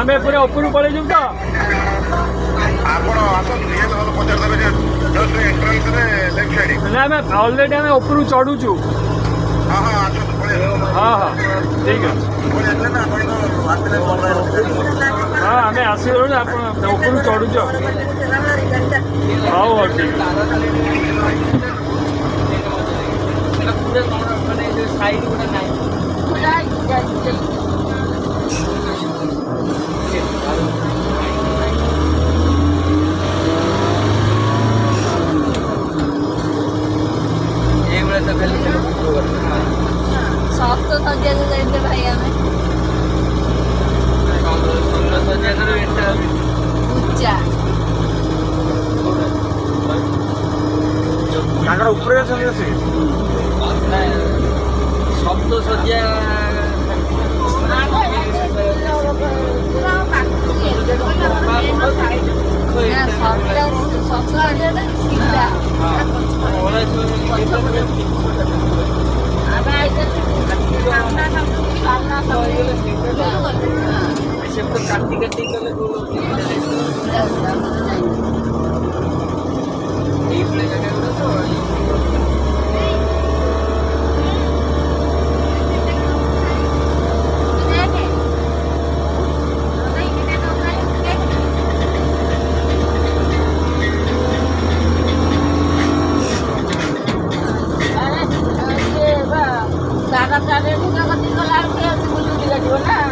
ଆମେ ପୁରା ଉପରକୁ ପଳେଇ ଯିବୁ ତ ନା ଆମେ ଅଲରେଡି ଆମେ ଉପରକୁ ଚଢୁଛୁ। ହଁ ହଁ ଠିକ ଅଛି। ହଁ ଆମେ ଆସିଗଲୁ ଆପଣ ଉପରକୁ ଚଢୁଛୁ। ହଉ ହଉ ଠିକ ସପ୍ତ ସଜ୍ଜାକୁ ଯାଇଥିଲେ ଭାଇ ଆମେ ଉଚ୍ଚା ତାଙ୍କର ଉପରେ ଅଛନ୍ତି ସେ ଶବ୍ଦ ଶଯ୍ୟା କାଟି କାଟି ଗଲେ ଏଇଭଳିଆ ଜାଗା ଗୁଡ଼ା ତ ଜାଗା ଚାଲେ ଗଲା ବୁଲି ଲାଗିବ ନା।